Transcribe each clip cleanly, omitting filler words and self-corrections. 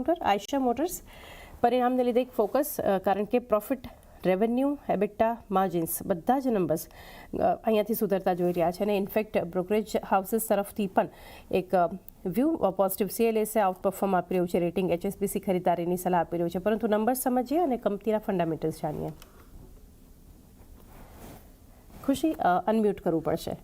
Counter Ayesha motors પરિણામને લીધે એક ફોકસ, કારણ કે પ્રોફિટ, રેવન્યુ, એબિટા, માર્જિન્સ બધા જ નંબર્સ અહીંયાથી સુધરતા જોઈ રહ્યા છે અને ઇનફેક્ટ બ્રોકરેજ હાઉસીસ તરફથી પણ એક view positive CLSA out perform આપી રહ્યું છે, રેટિંગ HSBC ખરીદારીની સલાહ આપી રહ્યું છે, પરંતુ નંબર્સ સમજીએ અને કંપનીના ફંડામેન્ટલ્સ જાણીએ. ખુશી, અનમ્યુટ કરવું પડશે.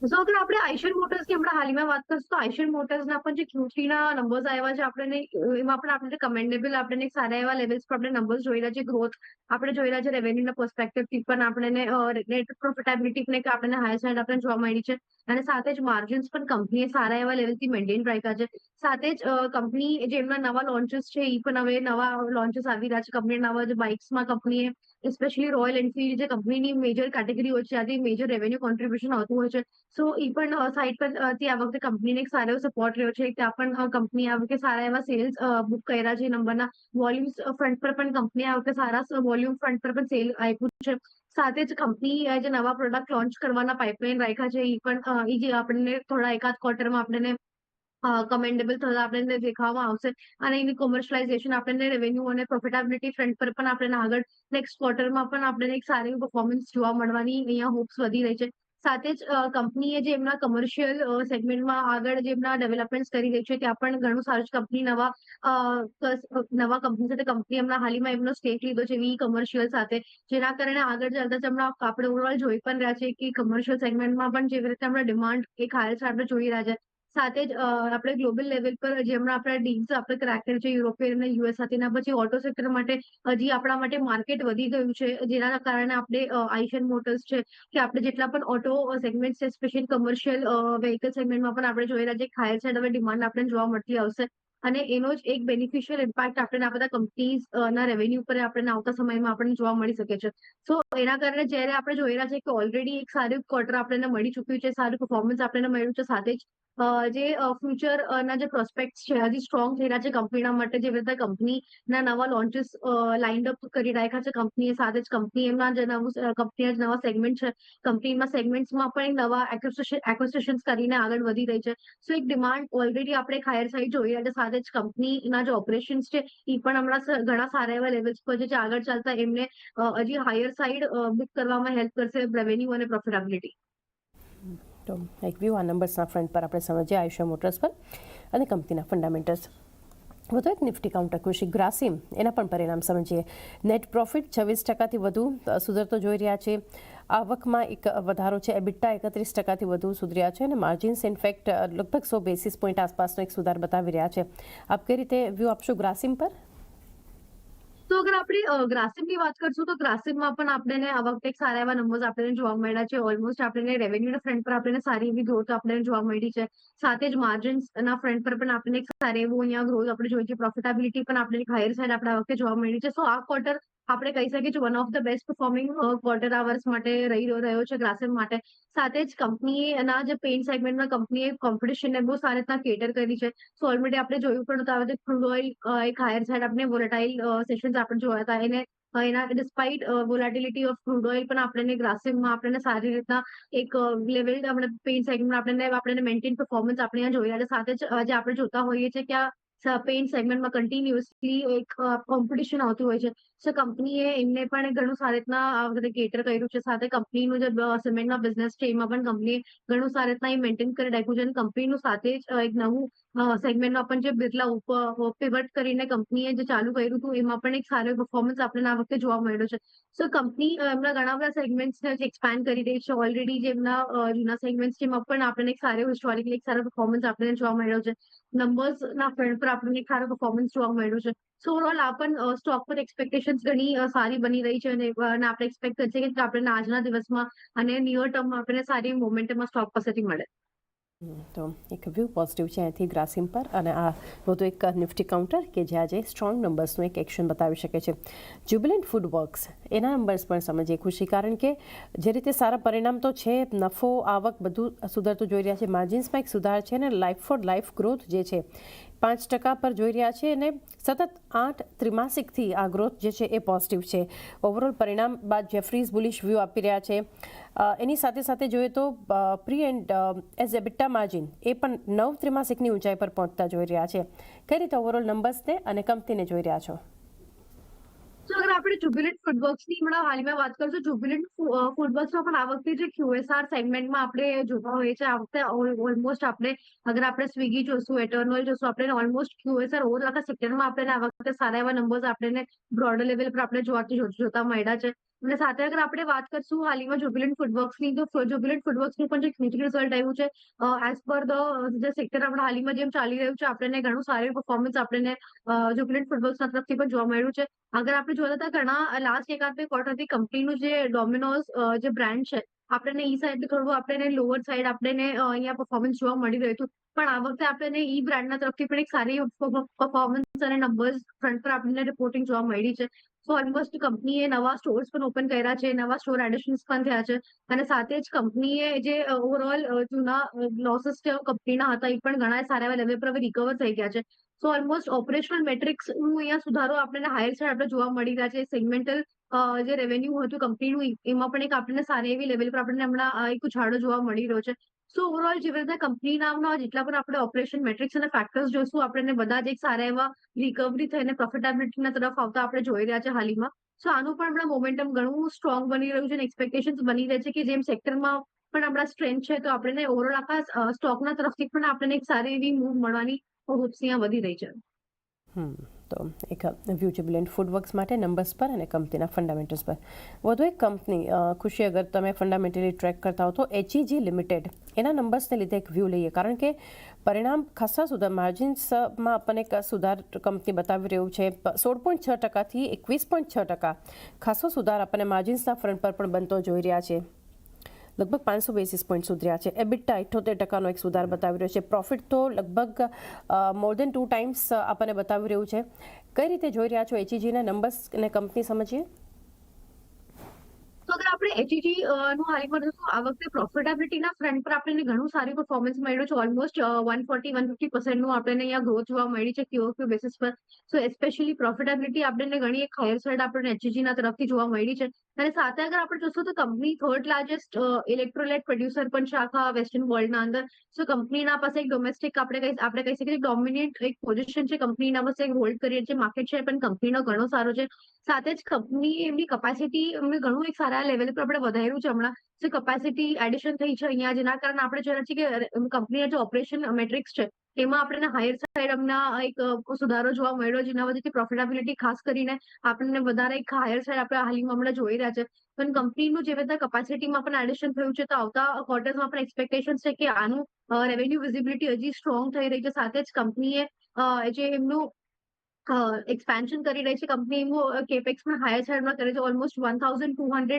તો અગર આપણે આઈશર મોટર્સની હમણાં હાલમાં વાત કરીશું તો આઈશર મોટર્સના પણ જે Q3 ના નંબર્સ આવ્યા છે આપણને એમાં પણ આપણે કમેન્ડેબલ આપણને સારા એવા લેવલ્સ પર આપણે નંબર્સ જોઈ રહ્યા છે, ગ્રોથ આપણે જોઈ રહ્યા છે, રેવન્યુના પર્સપેક્ટિવથી પણ આપણને નેટ પ્રોફિટેબિલિટી પણ આપણને હાયર સાઇડ આપણને જોવા મળી છે અને સાથે જ માર્જિન્સ પણ કંપનીએ સારા એવા લેવલથી મેન્ટેન રાખ્યા છે. સાથે જ કંપની જે એમના નવા લોન્ચીસ છે એ પણ હવે નવા લોન્ચીસ આવી રહ્યા છે. કંપનીના નવા જે બાઇક્સમાં કંપનીએ સ્પેશિયલી રોયલ એનફિલ્ડ જે કંપનીની મેજર કેટેગરી હોય છે, ત્યાંથી મેજર રેવન્યુ કોન્ટ્રીબ્યુશન આવતું હોય છે. સો એ પણ સાઇડ પરથી આ વખતે કંપનીને એક સારો એવો સપોર્ટ રહ્યો છે. ત્યાં પણ કંપની આ વખતે સારા એવા સેલ્સ બુક કર્યા છે. નંબરના વોલ્યુમ્સ ફ્રન્ટ પર પણ કંપની આ વખતે સારા વોલ્યુમ ફ્રન્ટ પર પણ સેલ આપ્યું છે. સાથે જ કંપની જે નવા પ્રોડક્ટ લોન્ચ કરવાના પાઇપલાઇન રાખ્યા છે એ પણ જે આપણને થોડા એકાદ ક્વાર્ટરમાં આપણને કમેન્ડેબલ થતા આપણને દેખાવામાં આવશે અને એની કોમર્શિયલાઇઝેશન આપણને રેવન્યુ અને પ્રોફિટેબિલિટી ફ્રન્ટ પર પણ આપણને આગળ નેક્સ્ટ ક્વાર્ટરમાં પણ આપણને એક સારી પરફોર્મન્સ જોવા મળવાની અહીંયા હોપ્સ વધી રહી છે. સાથે જ કંપનીએ જે એમના કમર્શિયલ સેગમેન્ટમાં આગળ જે એમના ડેવલપમેન્ટ્સ કરી રહી છે ત્યાં પણ ઘણું સારું છે. કંપની નવા કંપની સાથે કંપની હમણાં હાલમાં એમનો સ્ટેક લીધો છે વી કમર્શિયલ સાથે, જેના કારણે આગળ ચાલતા જ હમણાં આપણે ઓવરઓલ જોઈ પણ રહ્યા છે કે કમર્શિયલ સેગમેન્ટમાં પણ જેવી રીતે હમણાં ડિમાન્ડ એક હાયર આપણે જોઈ રહ્યા છે. સાથે જ આપણે ગ્લોબલ લેવલ પર જે હમણાં આપણા ડીલ્સ આપણે ક્રેક કર્યું છે યુરોપિયન અને US સાથેના, પછી ઓટો સેક્ટર માટે હજી આપણા માટે માર્કેટ વધી ગયું છે, જેના કારણે આપણે આઈશર મોટર્સ છે કે આપણે જેટલા પણ ઓટો સેગમેન્ટ છે સ્પેશિયલ કમર્શિયલ વેહિકલ સેગમેન્ટમાં પણ આપણે જોઈ રહ્યા છે હાયર સાઇડ હવે ડિમાન્ડ આપણને જોવા મળતી આવશે અને એનો જ એક બેનિફિશિયલ ઇમ્પેક્ટ આપણને આ બધા કંપનીઝ ના રેવન્યુ પર આપણને આવતા સમયમાં આપણને જોવા મળી શકે છે. સો એના કારણે જ્યારે આપણે જોઈ રહ્યા છે કે ઓલરેડી એક સારું ક્વાર્ટર આપણને મળી ચૂક્યું છે, સારું પરફોર્મન્સ આપણને મળ્યું છે, સાથે જ જે ફ્યુચરના જે પ્રોસ્પેક્ટ છે હજી સ્ટ્રોંગ થઈ રહ્યા છે કંપનીના માટે, જેવી રીતે કંપનીના નવા લોન્ચીસ લાઇન્ડ અપ કરી રાખ્યા છે કંપનીએ. સાથે જ કંપની એમના જે કંપનીના નવા સેગમેન્ટ છે, કંપનીના સેગમેન્ટ્સમાં પણ નવા એક્વિઝિશન્સ કરીને આગળ વધી રહી છે. સો એક ડિમાન્ડ ઓલરેડી આપણે એક હાયર સાઇડ જોઈ રહ્યા છે. સાથે જ કંપનીના જે ઓપરેશન્સ છે એ પણ હમણાં ઘણા સારા એવા લેવલ્સ પર છે, આગળ ચાલતા એમને હજી હાયર સાઇડ બુક કરવામાં હેલ્પ કરશે રેવન્યુ અને પ્રોફિટેબિલિટી. તો એક વ્યૂ આ નંબર્સના ફ્રન્ટ પર આપણે સમજીએ આયશા મોટર્સ પર અને કંપનીના ફંડામેન્ટલ્સ. વધુ એક નિફ્ટી કાઉન્ટર કૃષિ ગ્રાસિમ, એના પણ પરિણામ સમજીએ. નેટ પ્રોફિટ 26% વધુ સુધરતો જોઈ રહ્યા છે. આવકમાં એક વધારો છે, એબિટા 31% વધુ સુધર્યા છે અને માર્જિન્સ ઇનફેક્ટ લગભગ 100 બેસિસ પોઈન્ટ આસપાસનો એક સુધાર બતાવી રહ્યા છે. આપ કઈ રીતે વ્યૂ આપશો ગ્રાસિમ પર? તો અગર આપણે ગ્રાસિમની વાત કરશું તો ગ્રાસિમમાં પણ આપણને આ વખતે સારા એવા નંબર્સ આપણને જોવા મળ્યા છે. ઓલમોસ્ટ આપણને રેવન્યુના ફ્રન્ટ પર આપણને સારી એવી ગ્રોથ આપણને જોવા મળી છે. સાથે જ માર્જિન્સના ફ્રન્ટ પર પણ આપણને એક સારી એવું અહીંયા ગ્રોથ આપણે જોઈ છે. પ્રોફિટેબિલિટી પણ આપણને એક હાયર સાઇડ આપણે આ વખતે જોવા મળી છે. સો આ ક્વાર્ટર આપણે કહી શકીએ છીએ one of the best performing quarter આ વર્ષ માટે રહ્યો છે ગ્રાસિમ માટે. સાથે જ કંપનીના જે પેઇન્ટ સેગમેન્ટમાં કંપનીએ કોમ્પિટિશનને બહુ સારી રીતના કેટર કરી છે. સો ઓલરેડી આપણે જોયું પણ તો આવે ક્રૂડ ઓઇલ એક હાયર સાઇડ આપણે વોલેટાઇલ સેશન્સ આપણે જોયા હતા એના despite volatility of crude oil પણ આપણને ગ્રાસિમમાં આપણને સારી રીતના એક લેવલ આપણે પેઇન્ટ સેગમેન્ટ આપણને મેન્ટેન પરફોર્મન્સ આપણે અહીંયા જોઈ રહ્યા છે. સાથે જ જે આપણે જોતા હોઈએ છીએ કે આ પેઇન્ટ સેગમેન્ટમાં કન્ટિન્યુઅસલી એક કોમ્પિટિશન આવતું હોય છે. સો કંપનીએ એમને પણ ઘણું સારી રીતના આ વખતે કેટર કર્યું છે. સાથે કંપનીનું જે સિમેન્ટના બિઝનેસ છે એમાં પણ કંપનીએ ઘણું સારી રીતના એ મેન્ટેન કરી રાખ્યું છે અને કંપનીનું સાથે જ એક નવું સેગમેન્ટમાં પણ જે બિરલા પીવટ કરીને કંપનીએ જે ચાલુ કર્યું હતું એમાં પણ એક સારો પરફોર્મન્સ આપણને આ વખતે જોવા મળ્યો છે. સો કંપની એમના ઘણા બધા સેગમેન્ટ્સને એક્સપાન્ડ કરી રહી છે. ઓલરેડી જે એમના જૂના સેગમેન્ટ્સ છે એમાં પણ આપણને એક સારો હિસ્ટોરિકલી એક સારો પરફોર્મન્સ આપણને જોવા મળ્યો છે. નંબર્સના ફ્રન્ટ પર આપણને એક સારો પરફોર્મન્સ જોવા મળ્યું છે. સો ઓવરઓલ આ પણ સ્ટોક પર એક્સપેક્ટેશન્સ ઘણી સારી બની રહી છે અને આપણે એક્સપેક્ટ કરીએ છીએ કે આપણને આજના દિવસમાં અને નિયર ટર્મમાં આપણને સારી મોમેન્ટમમાં સ્ટોક પાસેથી મળે. તો એક વ્યૂ પોઝિટિવ છે અહીંથી ગ્રાસિમ પર અને આ વધુ એક નિફ્ટી કાઉન્ટર કે જે આજે સ્ટ્રોંગ નંબર્સનું એક એક્શન બતાવી શકે છે. જ્યુબિલન્ટ ફૂડ વર્ક્સ, એના નંબર્સ પણ સમજીએ ખુશી, કારણ કે જે રીતે સારા પરિણામ તો છે, નફો આવક બધું સુધરતું જોઈ રહ્યા છે, માર્જિન્સમાં એક સુધાર છે અને લાઈફ ફોર લાઈફ ગ્રોથ જે છે 5% પર જોઈ રહ્યા છે અને સતત 8 ત્રિમાસિકથી આ ગ્રોથ જે છે એ પોઝિટિવ છે. ઓવરઓલ પરિણામ બાદ જેફરીઝ બુલિશ વ્યૂ આપી રહ્યા છે. એની સાથે સાથે જોઈએ તો pre and as EBITDA margin એ પણ 9 ત્રિમાસિકની ઊંચાઈ પર પહોંચતા જોઈ રહ્યા છે. કઈ રીતે ઓવરઓલ નંબર્સને અને કંપનીને જોઈ રહ્યા છો? તો અગર આપણે જ્યુબિલન્ટ ફૂડવર્ક્સની હમણાં હાલમાં વાત કરીશું, જ્યુબિલન્ટ ફૂડવર્ક્સમાં પણ આ વખતે જે QSR સેગમેન્ટમાં આપણે જોવા હોઈએ છે, આ વખતે ઓલમોસ્ટ આપણે અગર આપણે સ્વિગી જોશું, એટર્નલ જોશું, આપણે ઓલમોસ્ટ QSR ઓવર આખા સેક્ટરમાં આપણે આ વખતે સારા એવા નંબર્સ આપણે બ્રોડર લેવલ પર આપણે જોતા મળ્યા છે. અને સાથે અગર આપણે વાત કરશું હાલમાં જ્યુબિલન્ટ ફૂડવર્ક્સની, તો જ્યુબિલન્ટ ફૂડવર્ક્સનું પણ જે Q3 રિઝલ્ટ આવ્યું છે, એઝ પર ધ જે સેક્ટર આપણે હાલમાં જેમ ચાલી રહ્યું છે, આપણને ઘણું સારું પરફોર્મન્સ આપણને જ્યુબિલન્ટ ફૂડવર્ક્સના તરફથી પણ જોવા મળ્યું છે. અગર આપણે જોતા હતા ઘણા લાસ્ટ એકાદ બે ક્વાર્ટરથી કંપનીનું જે ડોમિનોઝ જે બ્રાન્ડ છે, આપણને ઈ સાઈડ થોડું આપણને લોઅર સાઈડ આપણને અહીંયા પરફોર્મન્સ જોવા મળી રહ્યું હતું. પણ આ વખતે આપણને ઈ બ્રાન્ડના તરફથી પણ એક સારી પરફોર્મન્સ અને નંબર્સ ફ્રન્ટ પર આપણને રિપોર્ટિંગ જોવા મળી છે. સો ઓલમોસ્ટ કંપનીએ નવા સ્ટોર્સ પણ ઓપન કર્યા છે, નવા સ્ટોર એડિશન્સ પણ થયા છે અને સાથે જ કંપનીએ જે ઓવરઓલ જૂના લોસીસ કંપનીના હતા એ પણ ઘણા સારા એવા લેવલ પર હવે રિકવર થઈ ગયા છે. સો ઓલમોસ્ટ ઓપરેશનલ મેટ્રિક્સનું અહીંયા સુધારો આપણને હાયર સાઈડ આપણે જોવા મળી રહ્યા છે. સેગમેન્ટલ જે રેવન્યુ હતું કંપનીનું એમાં પણ એક આપણને સારી એવી લેવલ પર આપણને હમણાં એક ઉછાળો જોવા મળી રહ્યો છે. સો ઓવરઓલ જેવી રીતે કંપનીના જેટલા પણ આપણે ઓપરેશન મેટ્રિક્સ અને ફેક્ટર્સ જોશું, આપણને બધા જ એક સારા એવા રિકવરી થઈને પ્રોફિટેબિલિટીના તરફ આવતા આપણે જોઈ રહ્યા છે હાલમાં. સો આનું પણ હમણાં મોમેન્ટમ ઘણું સ્ટ્રોંગ બની રહ્યું છે અને એક્સપેક્ટેશન્સ બની રહે છે કે જેમ સેક્ટરમાં પણ આપણા સ્ટ્રેન્થ છે, તો આપણને ઓવરઓલ આખા સ્ટોકના તરફથી પણ આપણને એક સારી એવી મૂવ મળવાની હોપ્સ અહીંયા વધી રહી છે. તો એક વ્યૂ જ્યુબિલન્ટ ફૂડવર્ક્સ માટે નંબર્સ પર અને કંપનીના ફંડામેન્ટલ્સ પર. વધુ એક કંપની ખુશી, અગર તમે ફંડામેન્ટલી ટ્રેક કરતા હો તો HEG લિમિટેડ, એના નંબર્સને લીધે એક વ્યૂ લઈએ, કારણ કે પરિણામ ખાસા સુધાર, માર્જિન્સમાં આપણને એક સુધાર કંપની બતાવી રહ્યું છે. 16.6%થી 21.6% ખાસો સુધાર આપણને માર્જિન્સના ફ્રન્ટ પર પણ બનતો જોઈ રહ્યા છે. લગભગ 500 બેસિસ પોઈન્ટ સુધર્યા છે. એબિટા 78% એક સુધાર બતાવી રહ્યો છે. પ્રોફિટ તો લગભગ મોર દેન 2 ટાઈમ્સ આપણને બતાવી રહ્યું છે. કઈ રીતે જોઈ રહ્યા છો HEGના નંબર્સ અને કંપની સમજીએ? તો અગર આપણે HEG નું હાલમાં જોશું, આ વખતે પ્રોફિટેબિલિટીના ફ્રન્ટ પર આપણને ઘણું સારું પરફોર્મન્સ મળ્યું છે. ઓલમોસ્ટ 140-150% આપણને અહીંયા ગ્રોથ જોવા મળી છે QOQ બેસિસ પર. સો એસ્પેશિયલી પ્રોફિટેબિલિટી આપણને ઘણી એક હાયર સાઈડ આપણને HEGના તરફથી જોવા મળી છે. અને સાથે અગર આપણે જોશું તો company third largest electrolyte producer પણ છે આખા વેસ્ટર્ન વર્લ્ડના અંદર. સો કંપનીના પાસે એક ડોમેસ્ટિક આપણે કહી શકીએ ડોમિનેન્ટ એક પોઝિશન છે, કંપનીના પાસે એક હોલ્ડ કરીએ છીએ. માર્કેટ શેર પણ કંપનીનો ઘણો સારો છે. સાથે જ કંપની એમની કેપેસિટી એમને ઘણું એક સારા લેવલ પર આપણે વધાર્યું છે હમણાં. સો કેપેસિટી એડિશન થઈ છે અહીંયા, જેના કારણે આપણે જોઈએ છીએ કે કંપનીના જે ઓપરેશન મેટ્રિક્સ છે એમાં આપણને હાયર સાઈડ હમણાં એક સુધારો જોવા મળ્યો, જેના વચ્ચેથી પ્રોફિટેબિલિટી ખાસ કરીને આપણને વધારે એક હાયર સાઈડ આપણે હાલમાં હમણાં જોઈ રહ્યા છે. પણ કંપનીનું જે રીતે કેપેસિટીમાં પણ એડિશન થયું છે, તો આવતા ક્વાર્ટર્સમાં પણ એક્સપેક્ટેશન છે કે આનું રેવન્યુ વિઝિબિલિટી હજી સ્ટ્રોંગ થઈ રહી છે. સાથે જ કંપનીએ જે એમનું એક્સપેન્શન કરી રહી છે, કંપની એમનું કેપેક્સ પણ હાયર સાઈડમાં કરે છે. ઓલમોસ્ટ 1200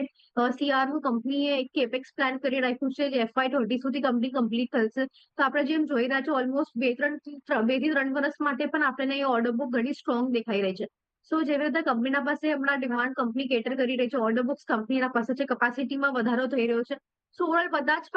CR નું કંપનીએ એક કેપેક્સ પ્લાન કરી રાખ્યું છે, જે FY30 સુધી કંપની કમ્પ્લીટ કરશે. તો આપણે જેમ જોઈ રહ્યા છે ઓલમોસ્ટ 2-3 વર્ષ માટે પણ આપણને એ ઓર્ડર બુક ઘણી સ્ટ્રોંગ દેખાઈ રહી છે. સો જેવી રીતે કંપનીના પાસે હમણાં ડિમાન્ડ કંપની કેટર કરી રહી છે, ઓર્ડર બુક્સ કંપનીના પાસે છે, કેપેસિટીમાં વધારો થઈ રહ્યો છે. સો ઓવરઓલ બધા જ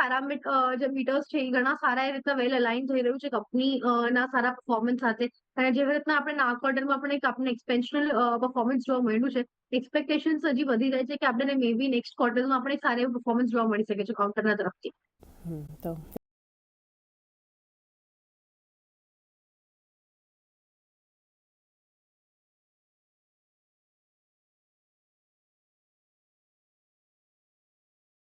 જે મીટર્સ છે એ ઘણા સારા એ રીતના વેલ અલાઇન થઈ રહ્યું છે કંપની ના સારા પરફોર્મન્સ સાથે. અને જેવી રીતના આપણે આ ક્વાર્ટરમાં પણ એક આપણને એક્સપેન્શનલ પરફોર્મન્સ જોવા મળ્યું છે. એક્સપેક્ટેશન્સ હજી વધી રહી છે કે આપણને મે બી નેક્સ્ટ ક્વાર્ટરમાં આપણે સારી પરફોર્મન્સ જોવા મળી શકે છે કાઉન્ટરના તરફથી. તો